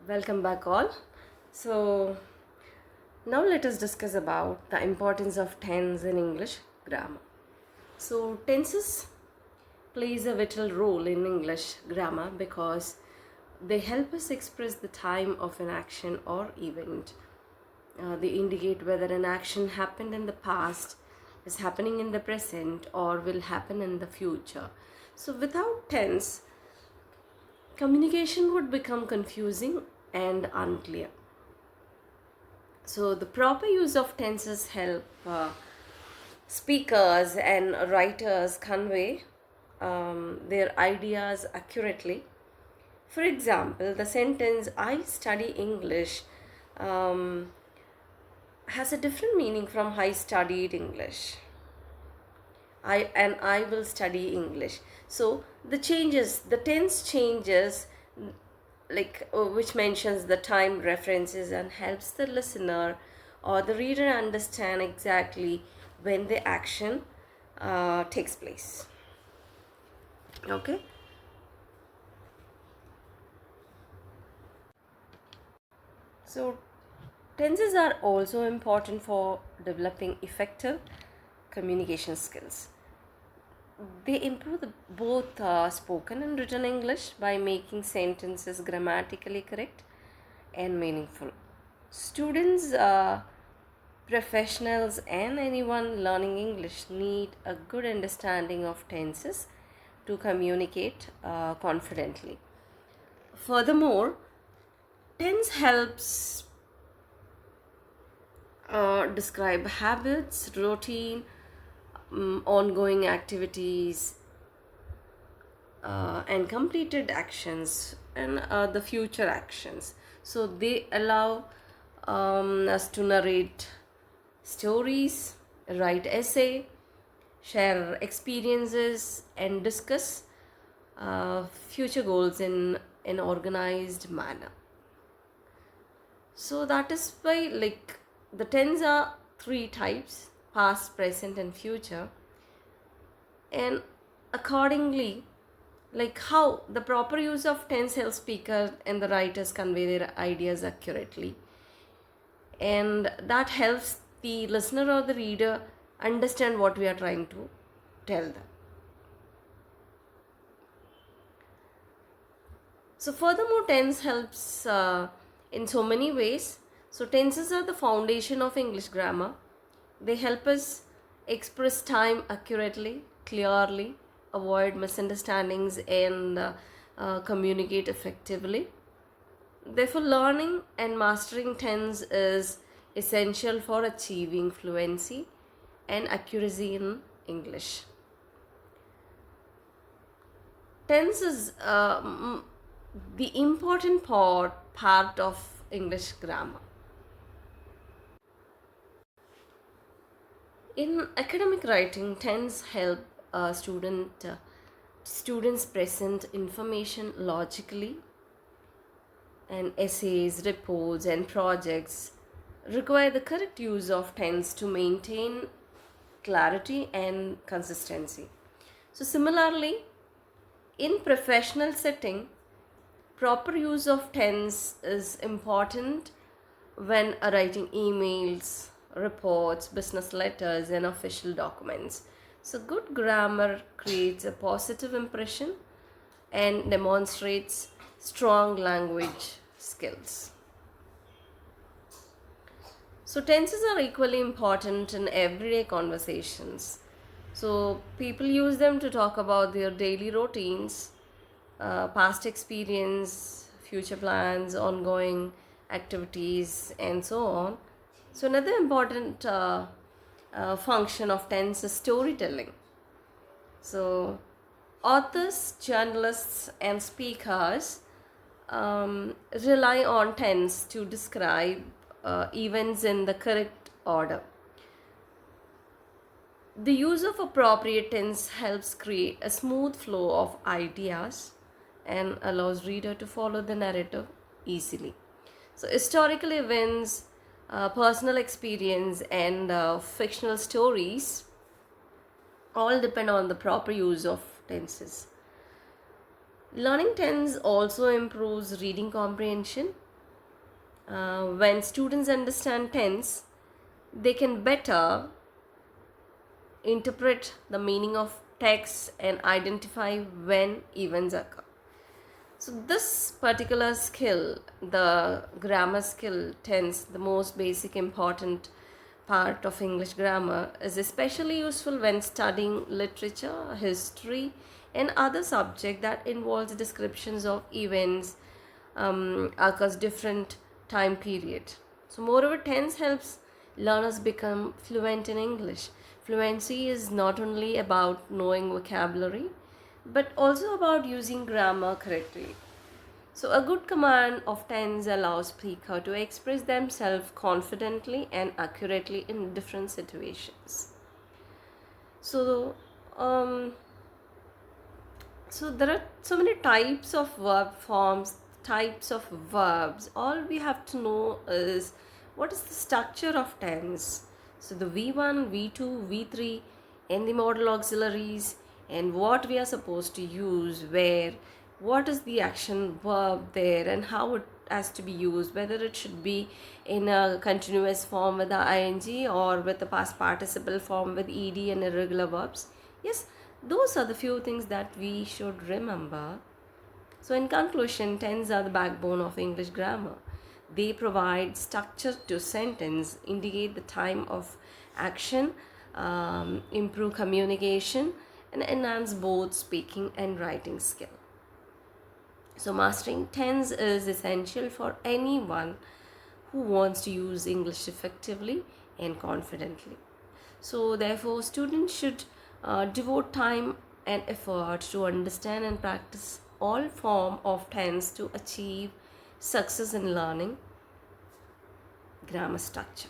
Welcome back all. So now let us discuss about the importance of tense in English grammar. So tenses plays a vital role in English grammar because they help us express the time of an action or event. They indicate whether an action happened in the past, is happening in the present, or will happen in the future. So without tense, communication would become confusing and unclear. So the proper use of tenses help speakers and writers convey their ideas accurately. For example, the sentence "I study English" has a different meaning from "I studied English." I will study English. So the tense changes, which mentions the time references and helps the listener or the reader understand exactly when the action takes place. Okay. So tenses are also important for developing effective communication skills. They improve both spoken and written English by making sentences grammatically correct and meaningful. Students, professionals, and anyone learning English need a good understanding of tenses to communicate confidently. Furthermore, tense helps describe habits, routine, ongoing activities, and completed actions and the future actions. So they allow us to narrate stories, write essay, share experiences, and discuss future goals in an organized manner. So that is why, the tense are three types: past, present, and future. And accordingly, how the proper use of tense helps speakers and the writers convey their ideas accurately, and that helps the listener or the reader understand what we are trying to tell them. So furthermore, tense helps in so many ways. So tenses are the foundation of English grammar. They help us express time accurately, clearly, avoid misunderstandings, and communicate effectively. Therefore, learning and mastering tense is essential for achieving fluency and accuracy in English. Tense is the important part of English grammar. In academic writing, tense help students present information logically, and essays, reports, and projects require the correct use of tense to maintain clarity and consistency. So similarly, in professional setting, proper use of tense is important when writing emails, reports, business letters, and official documents. So good grammar creates a positive impression and demonstrates strong language skills. So tenses are equally important in everyday conversations. So people use them to talk about their daily routines, past experience, future plans, ongoing activities, and so on. So another important function of tense is storytelling. So authors, journalists, and speakers rely on tense to describe events in the correct order. The use of appropriate tense helps create a smooth flow of ideas and allows reader to follow the narrative easily. So historical events, personal experience, and fictional stories all depend on the proper use of tenses. Learning tense also improves reading comprehension When students understand tense, they can better interpret the meaning of text and identify when events occur. So, this particular skill, the grammar skill, tense, the most basic important part of English grammar, is especially useful when studying literature, history, and other subject that involves descriptions of events across different time period. So, moreover, tense helps learners become fluent in English. Fluency is not only about knowing vocabulary, but also about using grammar correctly. So, a good command of tense allows speaker to express themselves confidently and accurately in different situations. So, um, so there are so many types of verb forms, types of verbs. All we have to know is what is the structure of tense. So the V1, V2, V3 and the modal auxiliaries, and what we are supposed to use, where, what is the action verb there, and how it has to be used, whether it should be in a continuous form with the ing or with the past participle form with ed and irregular verbs. Yes, those are the few things that we should remember. So, in conclusion, tense are the backbone of English grammar. They provide structure to sentence, indicate the time of action, improve communication, and enhance both speaking and writing skill. So, mastering tense is essential for anyone who wants to use English effectively and confidently. So, therefore, students should devote time and effort to understand and practice all form of tense to achieve success in learning grammar structure.